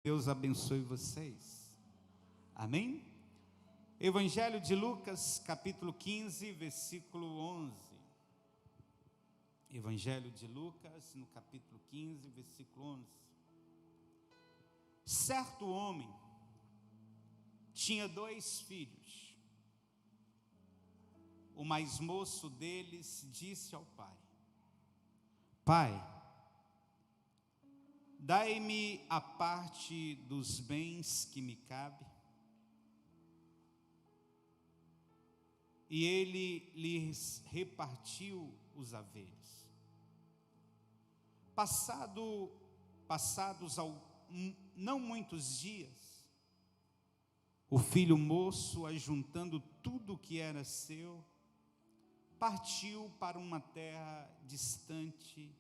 Deus abençoe vocês. Amém? Evangelho de Lucas, capítulo 15, versículo 11. Evangelho de Lucas, no capítulo 15, versículo 11. Certo homem tinha 2 filhos. O mais moço deles disse ao pai: Pai, dai-me a parte dos bens que me cabe. E ele lhes repartiu os haveres. Passados não muitos dias, o filho moço, ajuntando tudo o que era seu, partiu para uma terra distante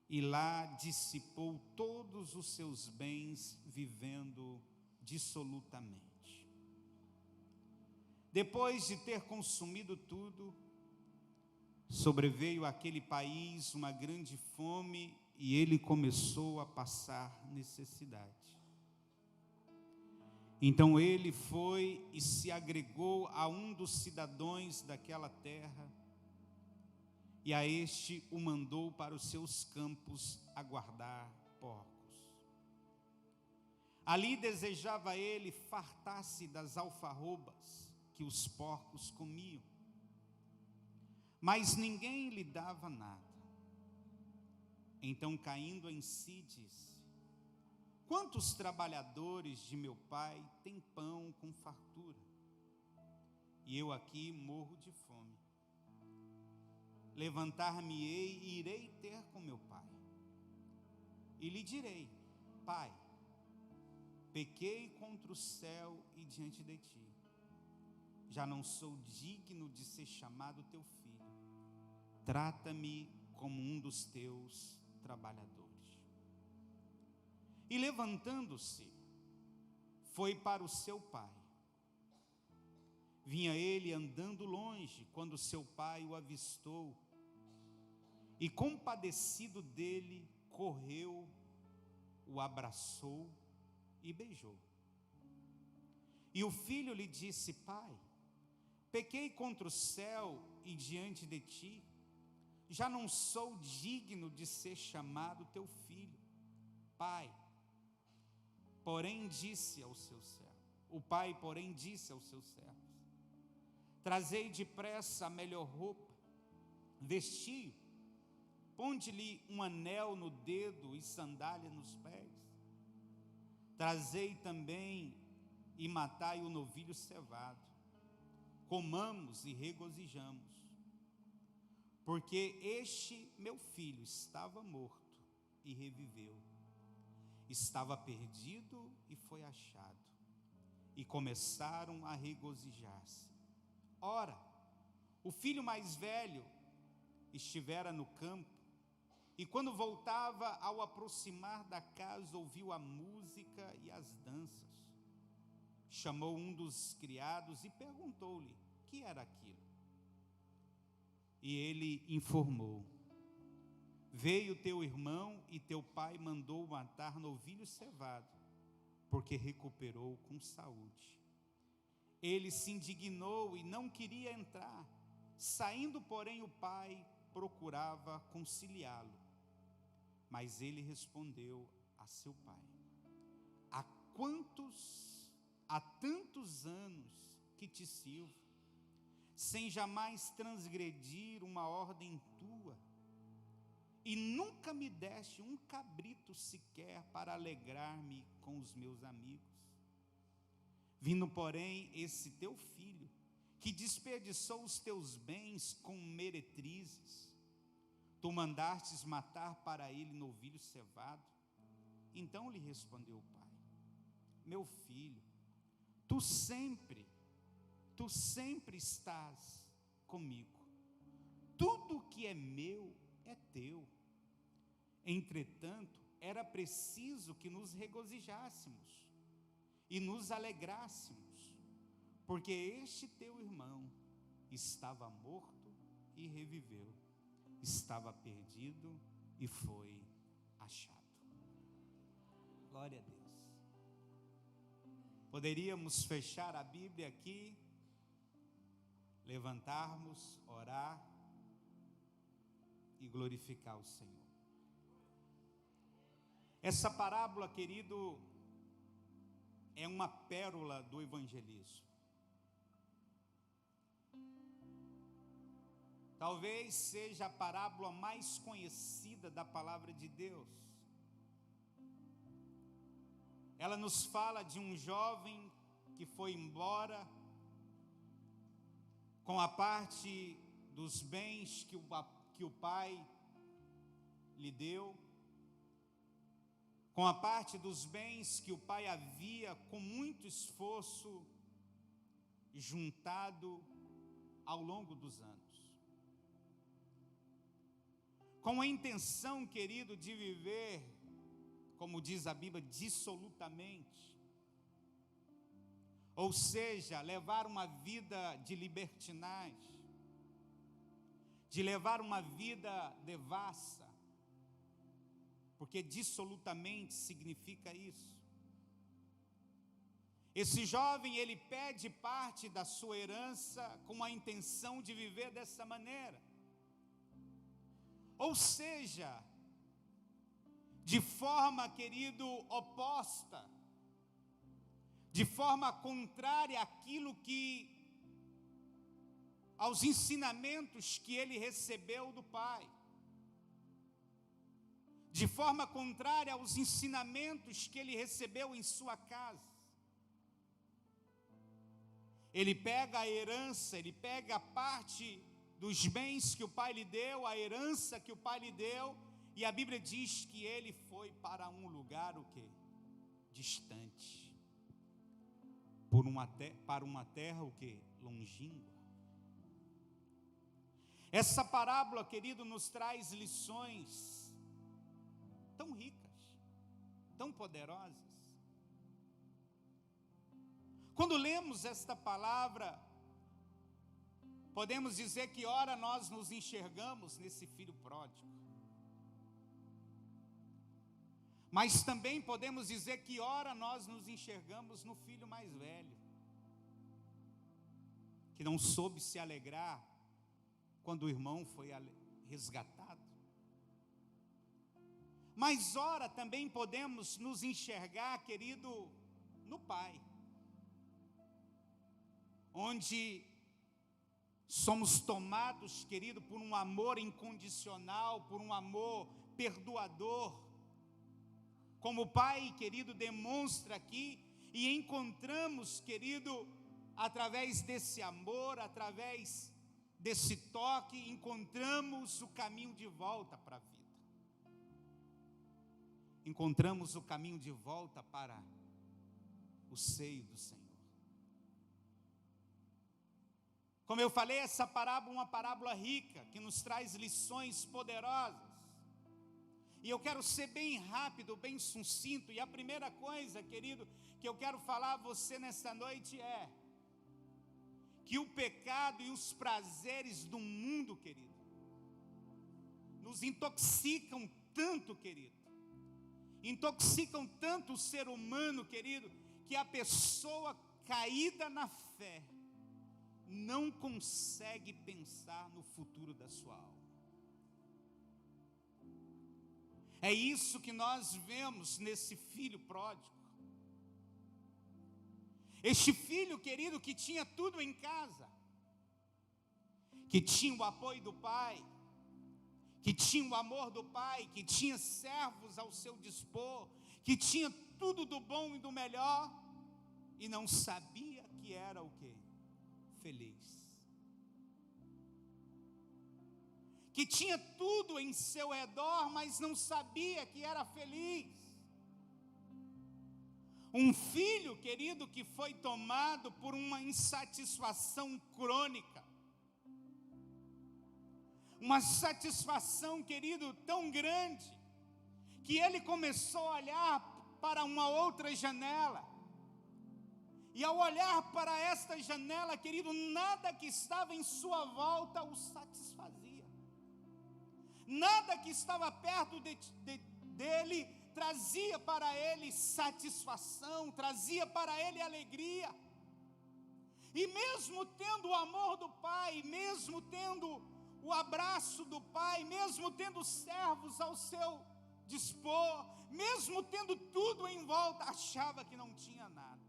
e lá dissipou todos os seus bens, vivendo dissolutamente. Depois de ter consumido tudo, sobreveio àquele país uma grande fome e ele começou a passar necessidade. Então ele foi e se agregou a um dos cidadãos daquela terra, e a este o mandou para os seus campos a guardar porcos. Ali desejava ele fartar-se das alfarrobas que os porcos comiam, mas ninguém lhe dava nada. Então, caindo em si, disse: quantos trabalhadores de meu pai têm pão com fartura, e eu aqui morro de fome. Levantar-me-ei e irei ter com meu pai, e lhe direi: Pai, pequei contra o céu e diante de ti, já não sou digno de ser chamado teu filho, trata-me como um dos teus trabalhadores. E levantando-se, foi para o seu pai. Vinha ele andando longe, quando seu pai o avistou, e compadecido dele, correu, o abraçou e beijou. E o filho lhe disse: Pai, pequei contra o céu e diante de ti, já não sou digno de ser chamado teu filho. Pai, porém disse aos seus servos, o pai, porém, disse aos seus servos: trazei depressa a melhor roupa, vestiu, ponde-lhe um anel no dedo e sandália nos pés. Trazei também e matai o novilho cevado. Comamos e regozijamos, porque este meu filho estava morto e reviveu, estava perdido e foi achado. E começaram a regozijar-se. Ora, o filho mais velho estivera no campo, e quando voltava, ao aproximar da casa, ouviu a música e as danças. Chamou um dos criados e perguntou-lhe: que era aquilo? E ele informou: veio teu irmão e teu pai mandou matar novilho cevado, porque recuperou com saúde. Ele se indignou e não queria entrar. Saindo, porém, o pai procurava conciliá-lo. Mas ele respondeu a seu pai: há tantos anos que te sirvo, sem jamais transgredir uma ordem tua, e nunca me deste um cabrito sequer para alegrar-me com os meus amigos. Vindo, porém, esse teu filho, que desperdiçou os teus bens com meretrizes, tu mandastes matar para ele novilho cevado. Então lhe respondeu o pai: meu filho, tu sempre estás comigo, tudo que é meu é teu. Entretanto, era preciso que nos regozijássemos e nos alegrássemos, porque este teu irmão estava morto e reviveu, estava perdido e foi achado. Glória a Deus. Poderíamos fechar a Bíblia aqui, levantarmos, orar e glorificar o Senhor. Essa parábola, querido, é uma pérola do evangelismo. Talvez seja a parábola mais conhecida da palavra de Deus. Ela nos fala de um jovem que foi embora com a parte dos bens que o pai lhe deu, com a parte dos bens que o pai havia, com muito esforço, juntado ao longo dos anos. Com a intenção, querido, de viver, como diz a Bíblia, dissolutamente. Ou seja, levar uma vida de libertinagem, de levar uma vida devassa, porque dissolutamente significa isso. Esse jovem, ele pede parte da sua herança com a intenção de viver dessa maneira. Ou seja, de forma, querido, oposta, de forma contrária aos ensinamentos que ele recebeu do pai, de forma contrária aos ensinamentos que ele recebeu em sua casa. Ele pega a herança, ele pega a parte dos bens que o pai lhe deu, a herança que o pai lhe deu, e a Bíblia diz que ele foi para um lugar o quê? Distante. Para uma terra o quê? Longínqua. Essa parábola, querido, nos traz lições tão ricas, tão poderosas. Quando lemos esta palavra, podemos dizer que ora nós nos enxergamos nesse filho pródigo, mas também podemos dizer que ora nós nos enxergamos no filho mais velho, que não soube se alegrar quando o irmão foi resgatado. Mas ora também podemos nos enxergar, querido, no pai, onde somos tomados, querido, por um amor incondicional, por um amor perdoador, como o pai, querido, demonstra aqui, e encontramos, querido, através desse amor, através desse toque, encontramos o caminho de volta para a vida. Encontramos o caminho de volta para o seio do Senhor. Como eu falei, essa parábola é uma parábola rica, que nos traz lições poderosas. E eu quero ser bem rápido, bem sucinto. E a primeira coisa, querido, que eu quero falar a você nesta noite é que o pecado e os prazeres do mundo, querido, nos intoxicam tanto, querido. Intoxicam tanto o ser humano, querido, que a pessoa caída na fé não consegue pensar no futuro da sua alma. É isso que nós vemos nesse filho pródigo. Este filho, querido, que tinha tudo em casa, que tinha o apoio do pai, que tinha o amor do pai, que tinha servos ao seu dispor, que tinha tudo do bom e do melhor, e não sabia que era o quê? Feliz. Que tinha tudo em seu redor, mas não sabia que era feliz. Um filho, querido, que foi tomado por uma insatisfação crônica. Uma satisfação, querido, tão grande, que ele começou a olhar para uma outra janela. E ao olhar para esta janela, querido, nada que estava em sua volta o satisfazia. Nada que estava perto dele trazia para ele satisfação, trazia para ele alegria. E mesmo tendo o amor do pai, mesmo tendo o abraço do pai, mesmo tendo servos ao seu dispor, mesmo tendo tudo em volta, achava que não tinha nada.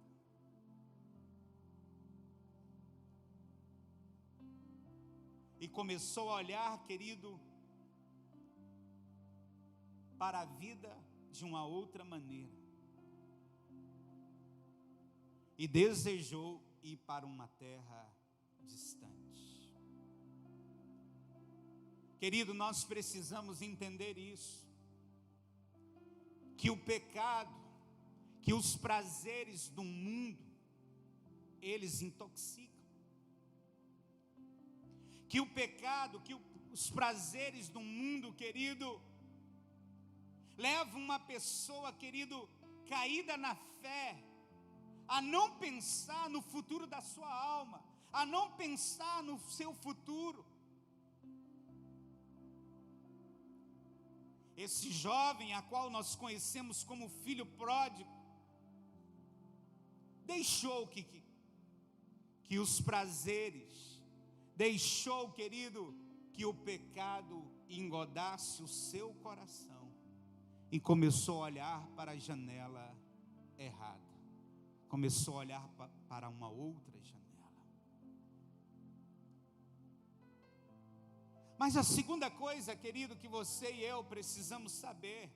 E começou a olhar, querido, para a vida de uma outra maneira. E desejou ir para uma terra distante. Querido, nós precisamos entender isso. Que o pecado, que os prazeres do mundo, eles intoxicam. Que o pecado, que os prazeres do mundo, querido, levam uma pessoa, querido, caída na fé, a não pensar no futuro da sua alma, a não pensar no seu futuro. Esse jovem, a qual nós conhecemos como filho pródigo, deixou que os prazeres, deixou, querido, que o pecado engodasse o seu coração e começou a olhar para a janela errada, começou a olhar para uma outra janela. Mas a segunda coisa, querido, que você e eu precisamos saber,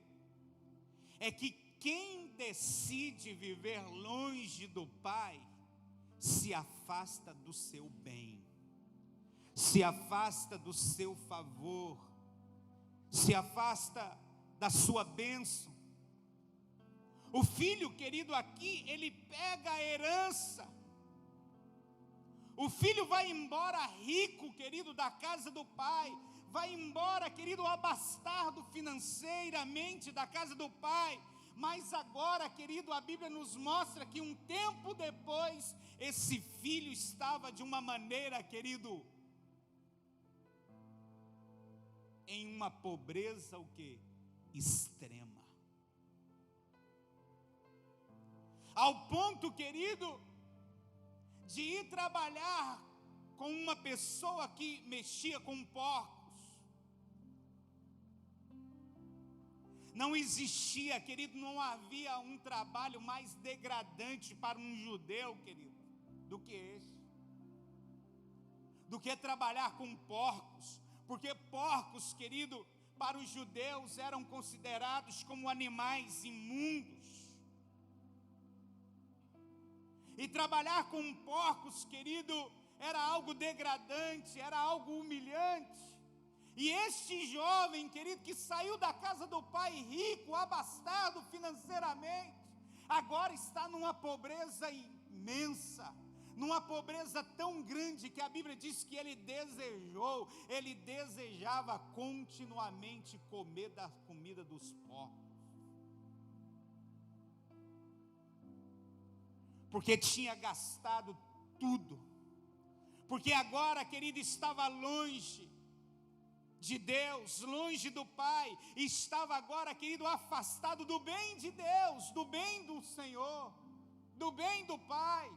é que quem decide viver longe do Pai, se afasta do seu bem, se afasta do seu favor, se afasta da sua bênção. O filho, querido, aqui, ele pega a herança. O filho vai embora rico, querido, da casa do pai. Vai embora, querido, abastado financeiramente da casa do pai. Mas agora, querido, a Bíblia nos mostra que um tempo depois, esse filho estava de uma maneira, querido, em uma pobreza, o quê? Extrema. Ao ponto, querido, de ir trabalhar com uma pessoa que mexia com porcos. Não existia, querido, não havia um trabalho mais degradante para um judeu, querido, do que esse. Do que trabalhar com porcos. Porque porcos, querido, para os judeus eram considerados como animais imundos. E trabalhar com porcos, querido, era algo degradante, era algo humilhante. E este jovem, querido, que saiu da casa do pai rico, abastado financeiramente, agora está numa pobreza imensa, numa pobreza tão grande que a Bíblia diz que ele desejava continuamente comer da comida dos porcos. Porque tinha gastado tudo, porque agora, querido, estava longe de Deus, longe do Pai, e estava agora, querido, afastado do bem de Deus, do bem do Senhor, do bem do Pai.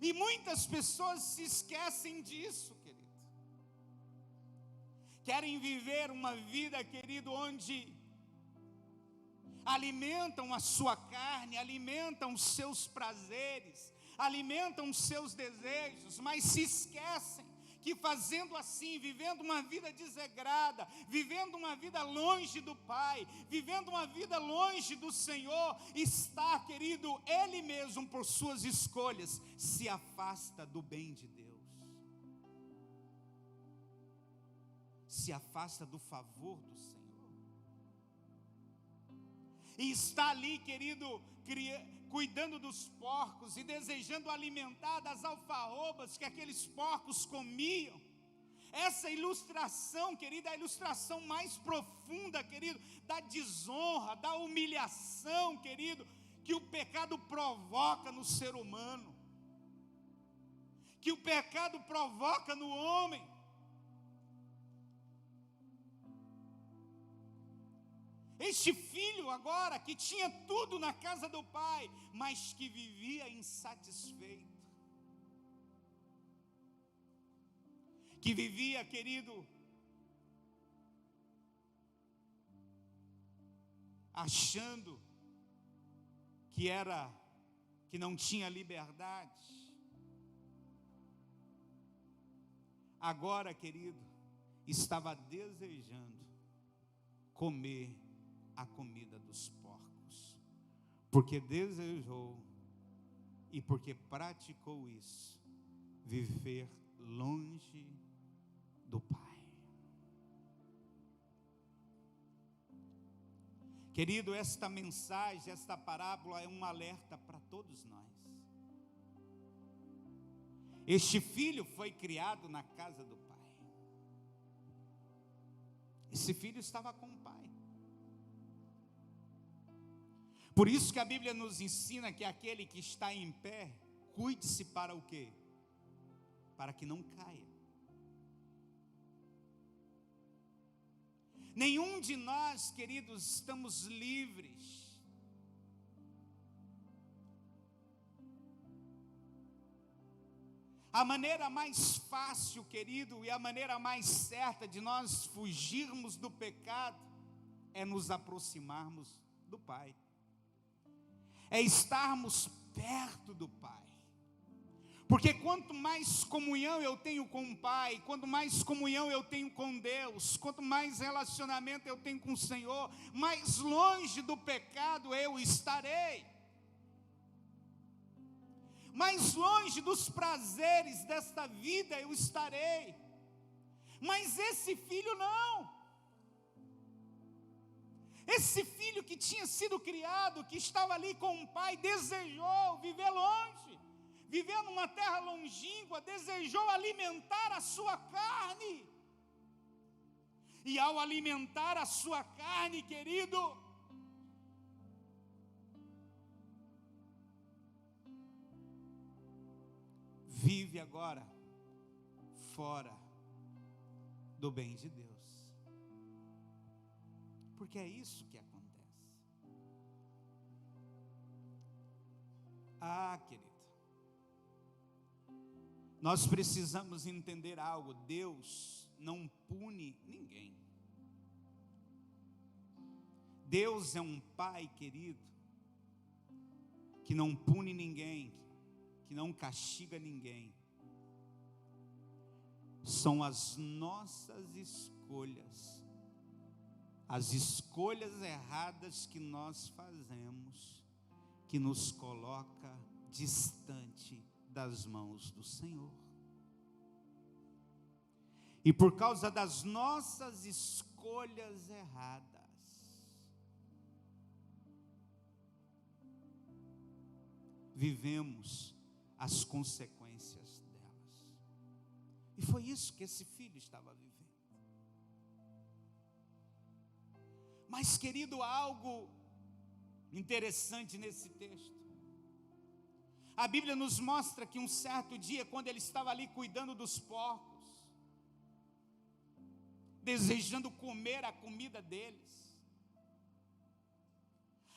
E muitas pessoas se esquecem disso, querido. Querem viver uma vida, querido, onde alimentam a sua carne, alimentam os seus prazeres, alimentam os seus desejos, mas se esquecem que fazendo assim, vivendo uma vida desregrada, vivendo uma vida longe do Pai, vivendo uma vida longe do Senhor, está, querido, Ele mesmo, por suas escolhas, se afasta do bem de Deus, se afasta do favor do Senhor. E está ali, querido, cuidando dos porcos e desejando alimentar das alfarrobas que aqueles porcos comiam. Essa ilustração, querido, é a ilustração mais profunda, querido, da desonra, da humilhação, querido, que o pecado provoca no ser humano, que o pecado provoca no homem. Este filho agora que tinha tudo na casa do pai, mas que vivia insatisfeito. Que vivia, querido, achando que não tinha liberdade. Agora, querido, estava desejando comer a comida dos porcos, porque desejou e porque praticou isso, viver longe do Pai. Querido, esta mensagem, esta parábola é um alerta para todos nós. Este filho foi criado na casa do pai. Esse filho estava com o pai. Por isso que a Bíblia nos ensina que aquele que está em pé, cuide-se para o quê? Para que não caia. Nenhum de nós, queridos, estamos livres a maneira mais fácil, querido, e a maneira mais certa de nós fugirmos do pecado é nos aproximarmos do Pai, é estarmos perto do Pai. Porque quanto mais comunhão eu tenho com o Pai, quanto mais comunhão eu tenho com Deus, quanto mais relacionamento eu tenho com o Senhor, mais longe do pecado eu estarei, mais longe dos prazeres desta vida eu estarei. Mas esse filho não. Esse filho que tinha sido criado, que estava ali com o pai, desejou viver longe, viver numa terra longínqua, desejou alimentar a sua carne. E ao alimentar a sua carne, querido, vive agora fora do bem de Deus. Porque é isso que acontece. Ah, querido, nós precisamos entender algo. Deus não pune ninguém. Deus é um pai, querido, que não pune ninguém, que não castiga ninguém. São as nossas escolhas, as escolhas erradas que nós fazemos, que nos coloca distante das mãos do Senhor. E por causa das nossas escolhas erradas, vivemos as consequências delas. E foi isso que esse filho estava vivendo. Mas, querido, há algo interessante nesse texto. A Bíblia nos mostra que um certo dia, quando ele estava ali cuidando dos porcos, desejando comer a comida deles,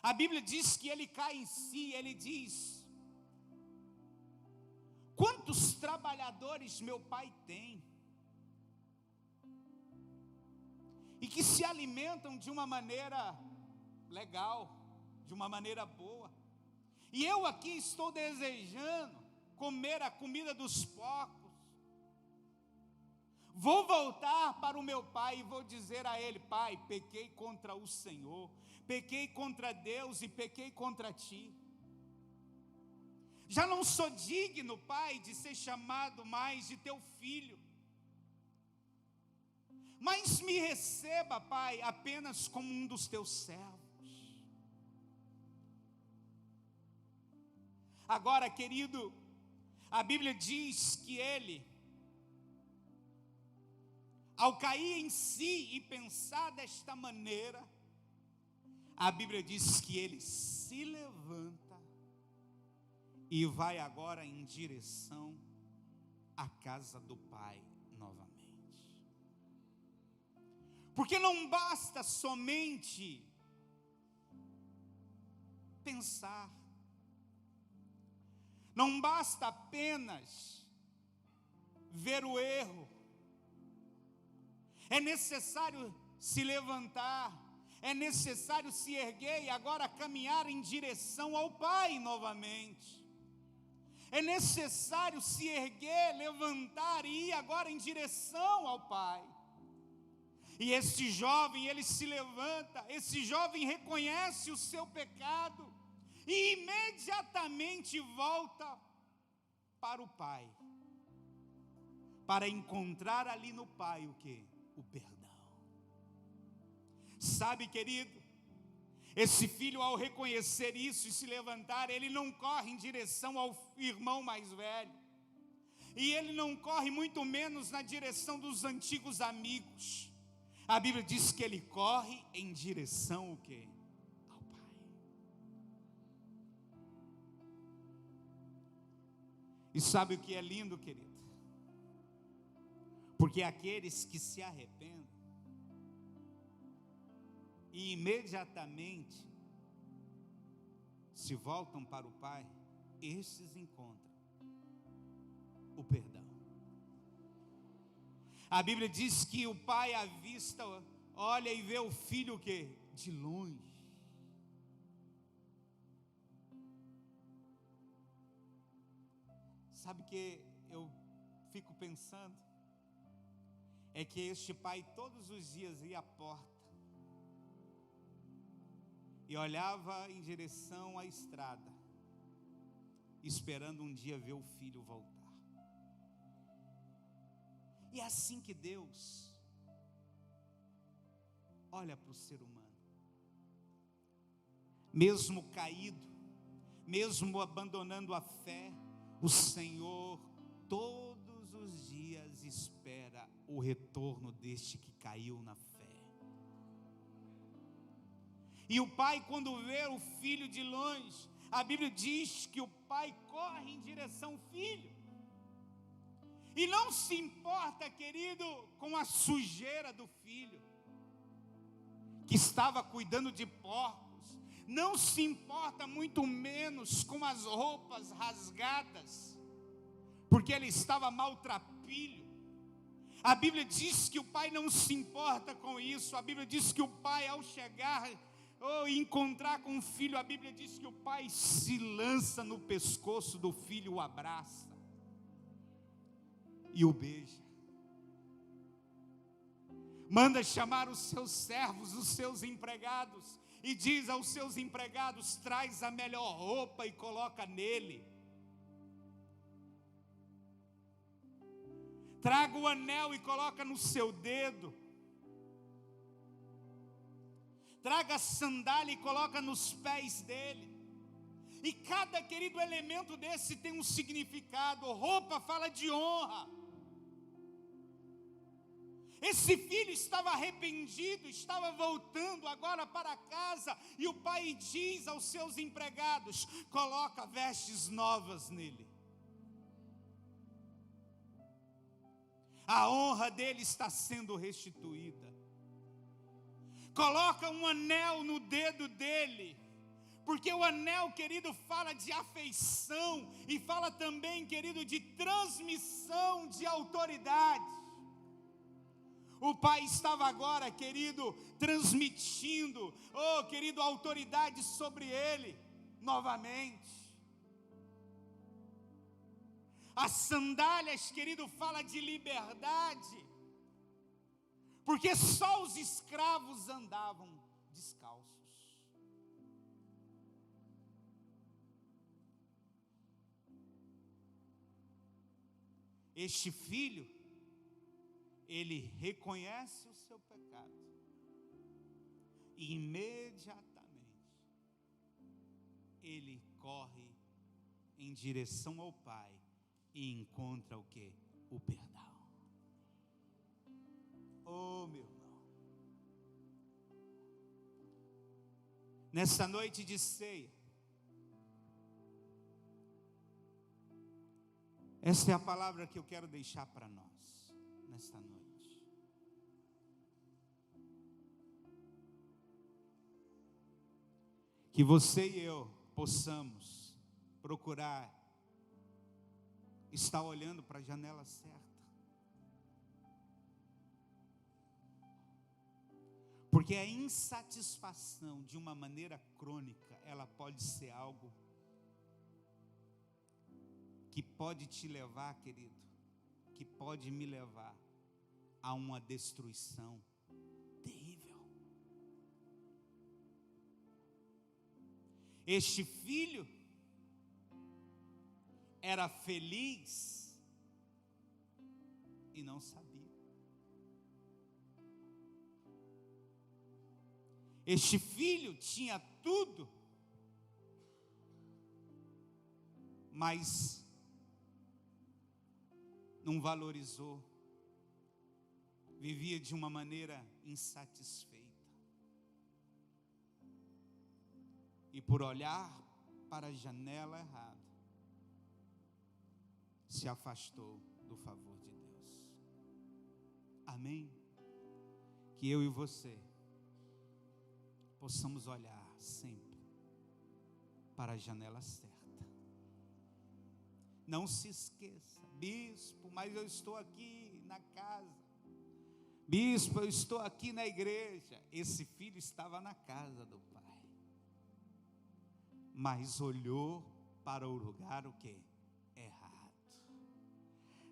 a Bíblia diz que ele cai em si, ele diz: quantos trabalhadores meu pai tem, e que se alimentam de uma maneira legal, de uma maneira boa, e eu aqui estou desejando comer a comida dos porcos. Vou voltar para o meu pai e vou dizer a ele: pai, pequei contra o Senhor, pequei contra Deus e pequei contra ti. Já não sou digno, pai, de ser chamado mais de teu filho. Mas me receba, pai, apenas como um dos teus servos. Agora, querido, a Bíblia diz que ele, ao cair em si e pensar desta maneira, a Bíblia diz que ele se levanta e vai agora em direção à casa do pai novamente. Porque não basta somente pensar. Não basta apenas ver o erro. É necessário se levantar, é necessário se erguer e agora caminhar em direção ao Pai novamente. É necessário se erguer, levantar e ir agora em direção ao Pai. E este jovem, ele se levanta, esse jovem reconhece o seu pecado e imediatamente volta para o Pai, para encontrar ali no Pai o quê? O perdão. Sabe, querido, esse filho, ao reconhecer isso e se levantar, ele não corre em direção ao irmão mais velho, e ele não corre muito menos na direção dos antigos amigos. A Bíblia diz que ele corre em direção ao quê? Ao Pai. E sabe o que é lindo, querido? Porque aqueles que se arrependem e imediatamente se voltam para o Pai, estes encontram o perdão. A Bíblia diz que o pai à vista olha e vê o filho o quê? De longe. Sabe o que eu fico pensando? É que este pai todos os dias ia à porta e olhava em direção à estrada, esperando um dia ver o filho voltar. E é assim que Deus olha para o ser humano. Mesmo caído, mesmo abandonando a fé, o Senhor todos os dias espera o retorno deste que caiu na fé. E o pai, quando vê o filho de longe, a Bíblia diz que o pai corre em direção ao filho. E não se importa, querido, com a sujeira do filho, que estava cuidando de porcos. Não se importa muito menos com as roupas rasgadas, porque ele estava maltrapilho. A Bíblia diz que o pai não se importa com isso. A Bíblia diz que o pai, ao chegar ou encontrar com o filho, a Bíblia diz que o pai se lança no pescoço do filho, o abraça e o beija. Manda chamar os seus servos, os seus empregados, e diz aos seus empregados: traz a melhor roupa e coloca nele. Traga o anel e coloca no seu dedo. Traga a sandália e coloca nos pés dele. E cada, querido, elemento desse tem um significado. Roupa fala de honra. Esse filho estava arrependido, estava voltando agora para casa, e o pai diz aos seus empregados: coloca vestes novas nele. A honra dele está sendo restituída. Coloca um anel no dedo dele, porque o anel, querido, fala de afeição, e fala também, querido, de transmissão de autoridade. O pai estava agora, querido, transmitindo, querido, autoridade sobre ele, novamente. As sandálias, querido, fala de liberdade, porque só os escravos andavam descalços. Este filho, ele reconhece o seu pecado e imediatamente ele corre em direção ao Pai e encontra o quê? O perdão. Oh, meu irmão, nessa noite de ceia, essa é a palavra que eu quero deixar para nós nesta noite. que você e eu possamos procurar estar olhando para a janela certa. Porque a insatisfação de uma maneira crônica, ela pode ser algo que pode te levar, querido, que pode me levar a uma destruição terrível. Este filho era feliz e não sabia. Este filho tinha tudo, mas não valorizou, vivia de uma maneira insatisfeita. E por olhar para a janela errada, se afastou do favor de Deus. Amém? Que eu e você possamos olhar sempre para a janela certa. Não se esqueça, bispo, mas eu estou aqui na casa. Bispo, eu estou aqui na igreja. Esse filho estava na casa do pai, mas olhou para o lugar o quê? Errado.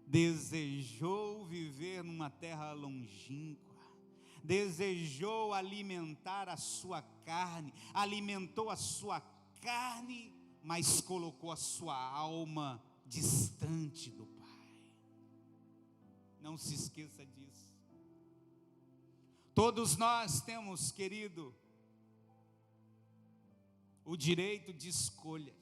Desejou viver numa terra longínqua. Desejou alimentar a sua carne, alimentou a sua carne, mas colocou a sua alma distante do Pai. Não se esqueça disso. Todos nós temos, querido, o direito de escolha.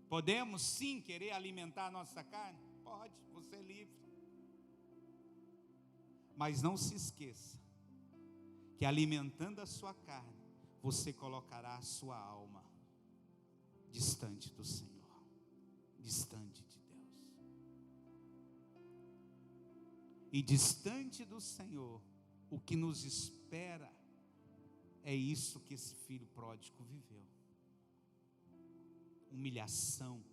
Podemos sim querer alimentar a nossa carne? Pode, você é livre. Mas não se esqueça que alimentando a sua carne, você colocará a sua alma distante do Senhor, distante de Deus. E distante do Senhor, o que nos espera é isso que esse filho pródigo viveu. Humilhação.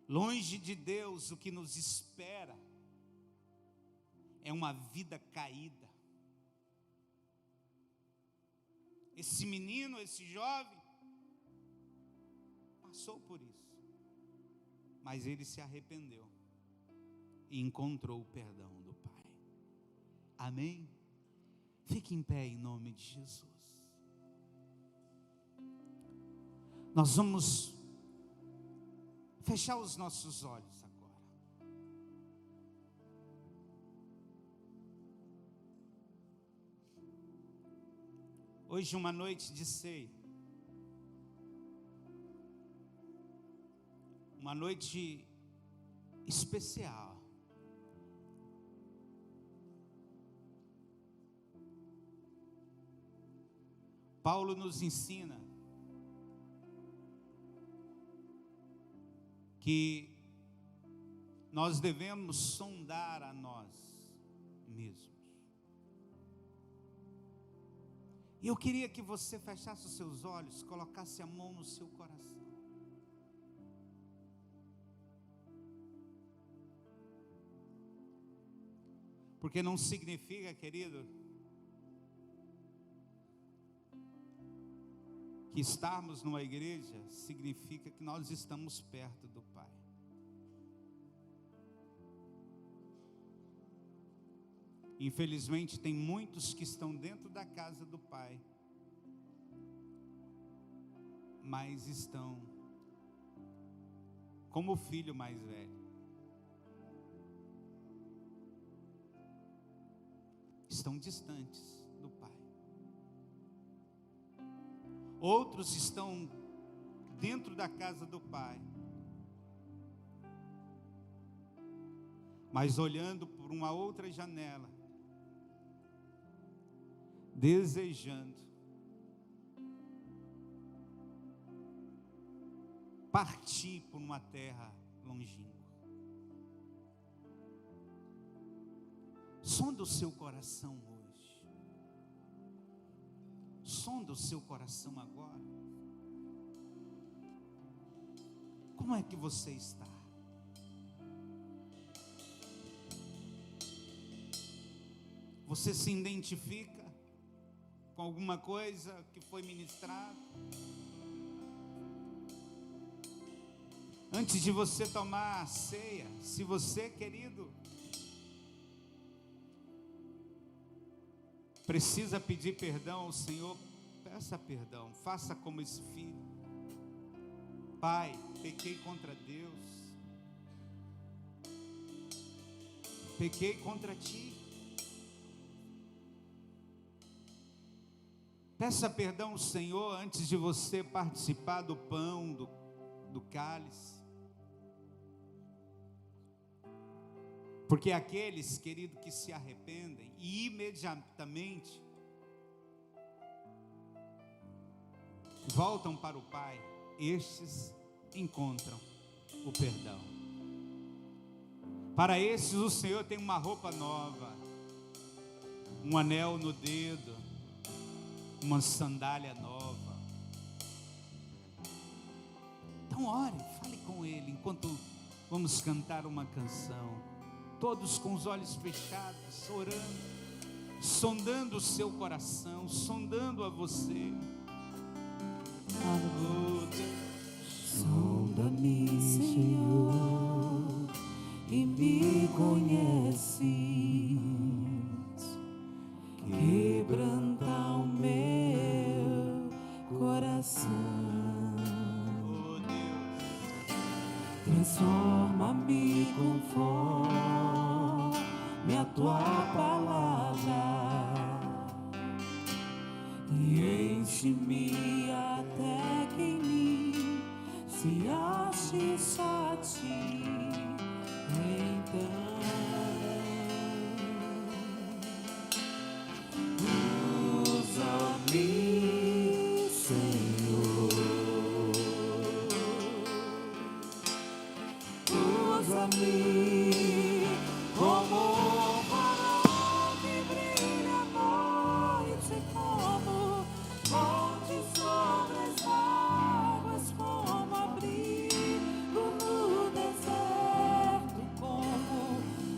Longe de Deus, o que nos espera é uma vida caída. Esse menino, esse jovem, passou por isso, mas ele se arrependeu e encontrou o perdão do Pai. Amém? Fique em pé em nome de Jesus. Nós vamos fechar os nossos olhos agora. Hoje uma noite de ceia. Uma noite especial. Paulo nos ensina que nós devemos sondar a nós mesmos. E eu queria que você fechasse os seus olhos, colocasse a mão no seu coração. Porque não significa, querido, que estarmos numa igreja significa que nós estamos perto do Pai. Infelizmente tem muitos que estão dentro da casa do Pai, mas estão como o filho mais velho. Estão distantes do Pai. Outros estão dentro da casa do Pai, mas olhando por uma outra janela, desejando partir por uma terra longínqua. Sonda o seu coração hoje. Sonda o seu coração agora. Como é que você está? Você se identifica com alguma coisa que foi ministrada? Antes de você tomar a ceia, se você, querido, precisa pedir perdão ao Senhor, peça perdão, faça como esse filho. Pai, pequei contra Deus, pequei contra Ti. Peça perdão ao Senhor antes de você participar do pão, do cálice. Porque aqueles, querido, que se arrependem e imediatamente voltam para o Pai, estes encontram o perdão. Para esses o Senhor tem uma roupa nova, um anel no dedo, uma sandália nova. Então ore, fale com Ele enquanto vamos cantar uma canção. Todos com os olhos fechados, orando, sondando o seu coração, sondando a você. Oh, Deus. Sonda-me, Senhor, e me conheces. Quebranta o meu coração. Oh, Deus. Transforma-me conforme a tua palavra e enche-me até que em mim se ache só Ti. Então usa-me, Senhor, usa-me como um farol que brilha à noite, como monte sobre as águas, como abrigo no deserto, como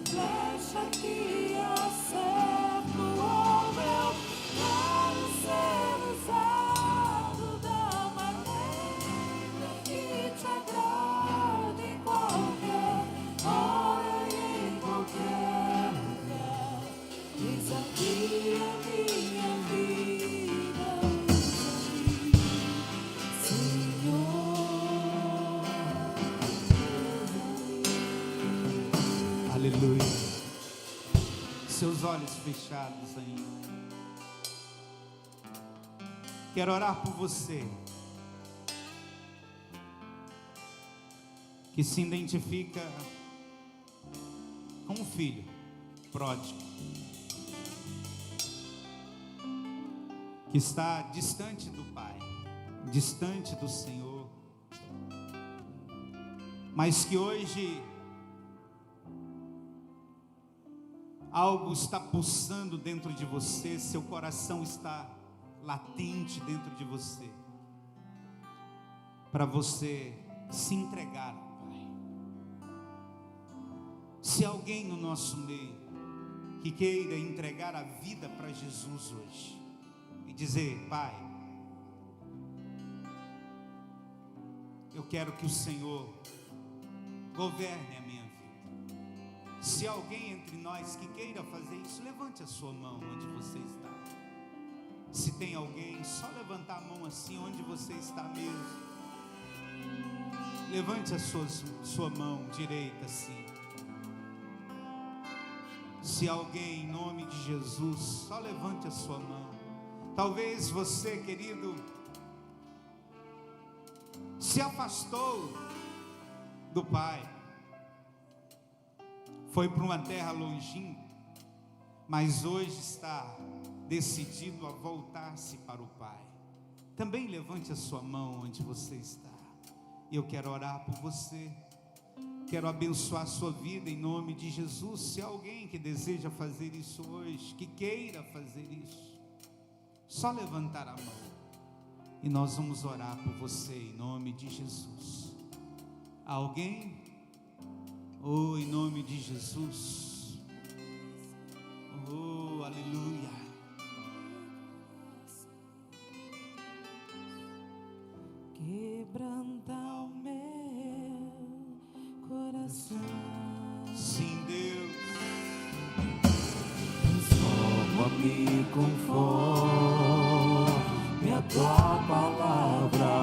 flecha que acerto. Oh, eu quero ser usado da maneira que Te agrada, em qualquer hora e em qualquer lugar. Eis aqui a minha vida, usa-me, Senhor, usa-me. Aleluia. Seus olhos fechados ainda. Quero orar por você que se identifica com um filho pródigo, que está distante do Pai, distante do Senhor, mas que hoje algo está pulsando dentro de você, seu coração está latente dentro de você, para você se entregar ao Pai. Se alguém no nosso meio que queira entregar a vida para Jesus hoje e dizer: Pai, eu quero que o Senhor governe a minha vida. Se alguém entre nós que queira fazer isso, levante a sua mão onde você está. Se tem alguém, só levantar a mão assim onde você está mesmo. Levante a sua mão direita assim. Se alguém, em nome de Jesus, só levante a sua mão. Talvez você, querido, se afastou do Pai, foi para uma terra longínqua, mas hoje está decidido a voltar-se para o Pai. Também levante a sua mão onde você está. Eu quero orar por você. quero abençoar a sua vida em nome de Jesus. Se há alguém que deseja fazer isso hoje, que queira fazer isso, só levantar a mão e nós vamos orar por você em nome de Jesus. Alguém? Oh, em nome de Jesus. Oh, aleluia. Quebranta o meu coração. Sim, Deus. Transforma-me conforme a tua palavra.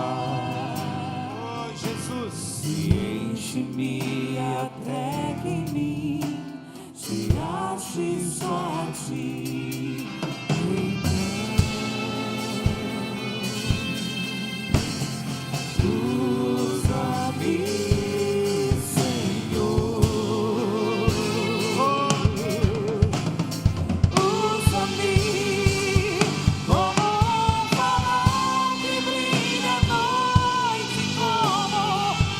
Oh, Jesus. E enche-me até que em mim se ache só a ti. Usa-me, Senhor. Usa-me como um farol que brilha à noite, como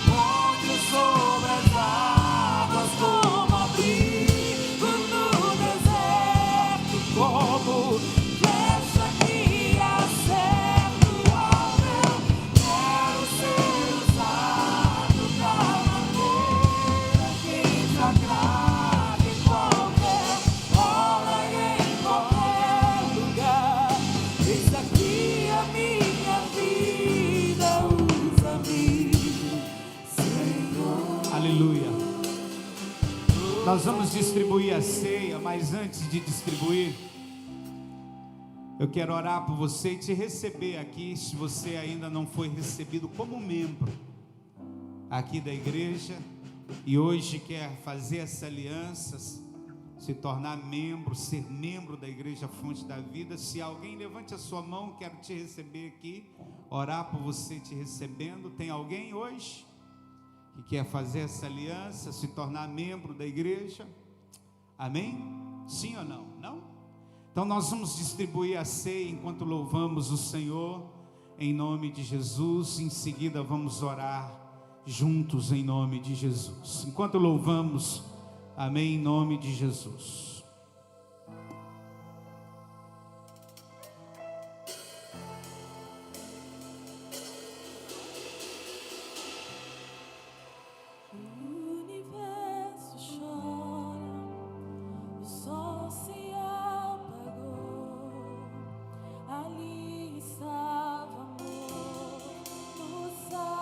ponte sobre as águas, como abrigo no deserto, como flecha que acerta o alvo. Quero ser usado da maneira que te agrada, em qualquer hora e em qualquer lugar. Eis aqui a minha vida, usa-me, Senhor. Aleluia. Nós vamos distribuir a ceia, mas antes de distribuir, eu quero orar por você e te receber aqui, se você ainda não foi recebido como membro aqui da igreja e hoje quer fazer essa aliança, se tornar membro, ser membro da Igreja Fonte da Vida. Se alguém, levante a sua mão, quero te receber aqui, orar por você te recebendo. Tem alguém hoje que quer fazer essa aliança, se tornar membro da igreja? Amém? Sim ou não? Não? Então nós vamos distribuir a ceia enquanto louvamos o Senhor, em nome de Jesus. Em seguida vamos orar juntos em nome de Jesus. Enquanto louvamos, amém, em nome de Jesus. O universo chora, o sol se apagou, ali estava amor, o Salvador,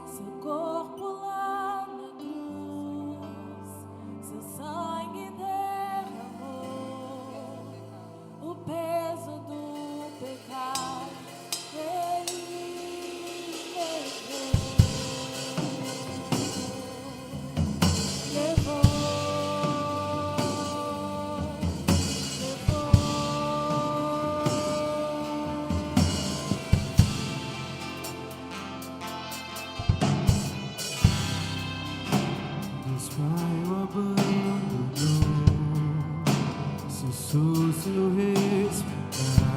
seu corpo lá na cruz, seu sangue derramou, o peso do pecado ele levou. Desmaio abandonou, cessou seu respirar,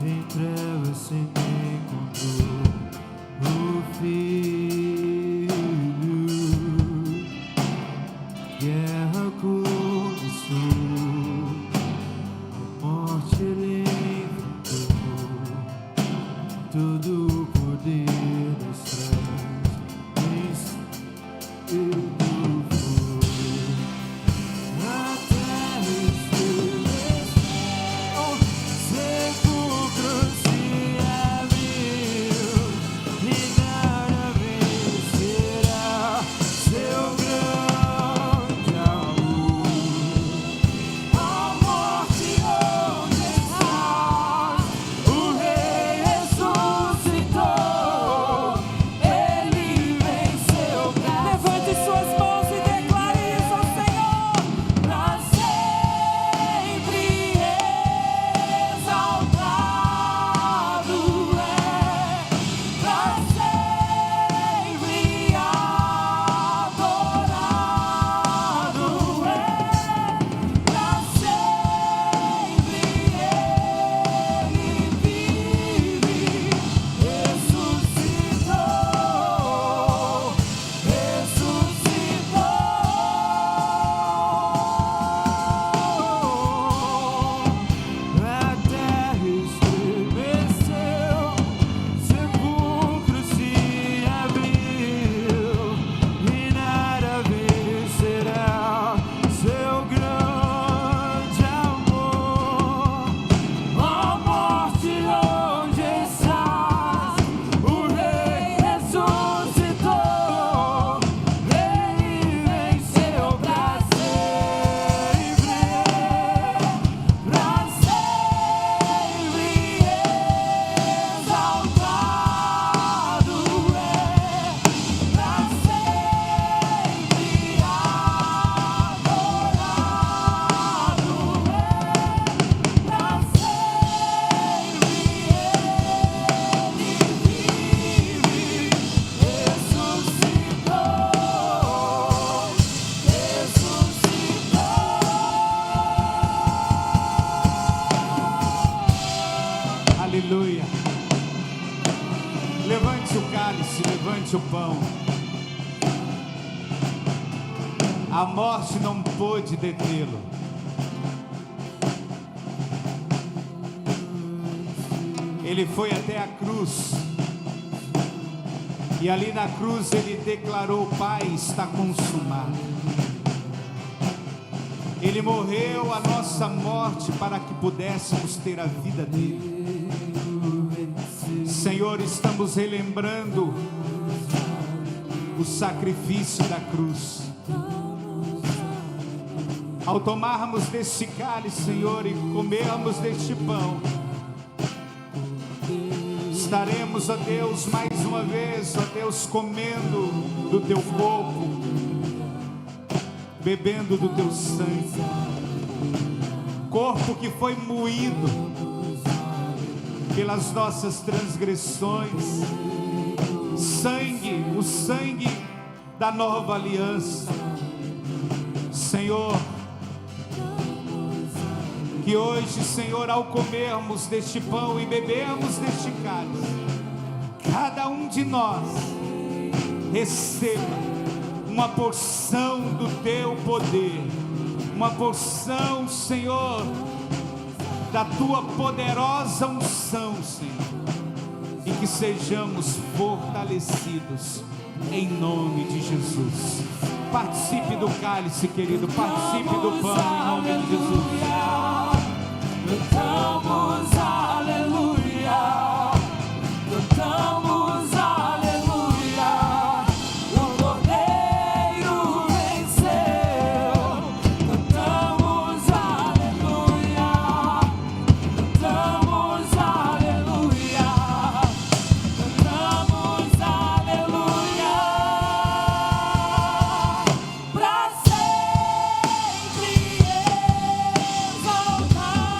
em trevas se encontrou o Filho. Guerra começou, a morte ele enfrentou, todo o poder das trevas venceu. A terra estremeceu, sepulcro se abriu. levante o pão. A morte não pôde detê-lo. Ele foi até a cruz. E ali na cruz ele declarou: Pai, está consumado. Ele morreu a nossa morte para que pudéssemos ter a vida dele. Senhor, estamos relembrando o sacrifício da cruz. Ao tomarmos deste cálice, Senhor, e comermos deste pão, estaremos, ó Deus, mais uma vez, ó Deus, comendo do teu corpo, bebendo do teu sangue, corpo que foi moído pelas nossas transgressões, sangue, o sangue da nova aliança. Senhor, que hoje, Senhor, ao comermos deste pão e bebermos deste cálice, cada um de nós receba uma porção do teu poder, uma porção, Senhor, da tua poderosa unção, Senhor, e que sejamos fortalecidos em nome de Jesus. Participe do cálice, querido, participe do pão em nome de Jesus. Cantamos aleluia, cantamos aleluia, o Cordeiro venceu. Cantamos aleluia, cantamos aleluia, cantamos aleluia, pra sempre exaltado.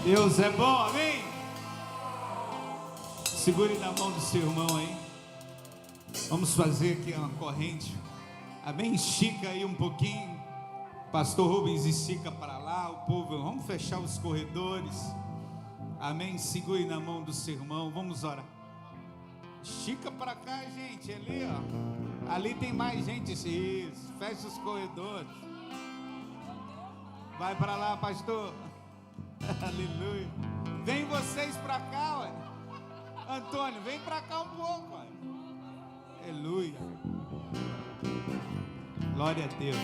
Deus é bom, amém? Segure na mão do seu irmão aí. Vamos fazer aqui uma corrente. Amém? Estica aí um pouquinho. Pastor Rubens estica para lá. O povo, vamos fechar os corredores. Amém? Segure na mão do seu irmão. Vamos orar. Estica para cá, gente. Ali, ó. Ali tem mais gente. Isso. Fecha os corredores. Vai para lá, pastor. Aleluia. Vem vocês para cá, ué. Antônio, vem para cá um pouco, ué. Aleluia. Glória a Deus.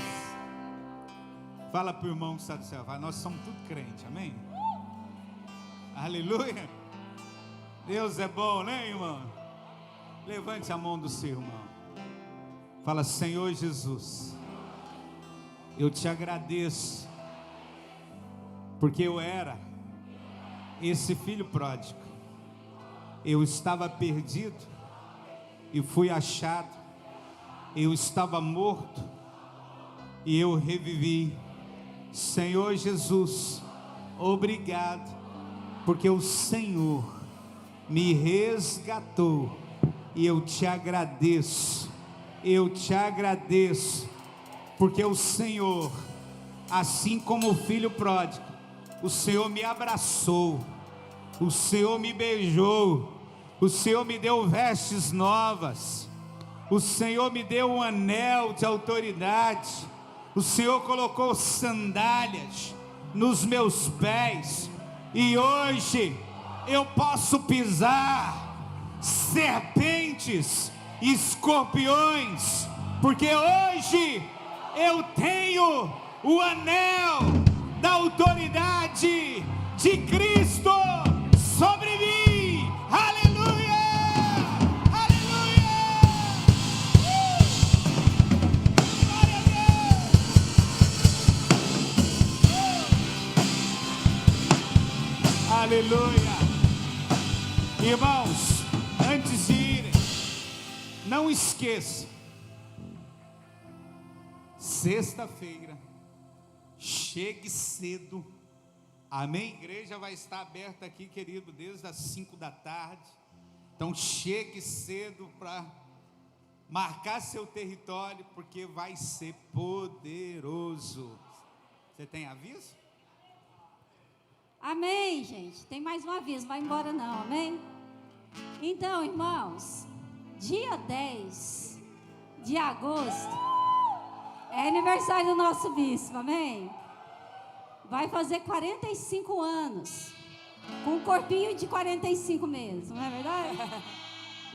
Fala para o irmão que está do céu. Nós somos tudo crente, amém? Aleluia. Deus é bom, né, irmão? Levante a mão do seu irmão. Fala: Senhor Jesus, eu te agradeço, porque eu era esse filho pródigo. Eu estava perdido e fui achado. Eu estava morto e eu revivi. Senhor Jesus, obrigado, porque o Senhor me resgatou. E eu te agradeço. Eu te agradeço, porque o Senhor, assim como o filho pródigo, o Senhor me abraçou O Senhor me beijou, o Senhor me deu vestes novas, o Senhor me deu um anel de autoridade, o Senhor colocou sandálias nos meus pés, e hoje eu posso pisar serpentes e escorpiões, porque hoje eu tenho o anel da autoridade de Cristo sobre mim. Aleluia! Aleluia! Glória a Deus! Aleluia! Irmãos, antes de irem, não esqueça, sexta-feira, chegue cedo. Amém? A igreja vai estar aberta aqui, querido, desde as 5 da tarde. Então chegue cedo para marcar seu território, porque vai ser poderoso. Você tem aviso? Amém, gente. Tem mais um aviso, vai embora não, amém? Então, irmãos, dia 10 de agosto é aniversário do nosso bispo, amém? Vai fazer 45 anos, com um corpinho de 45 mesmo, não é verdade?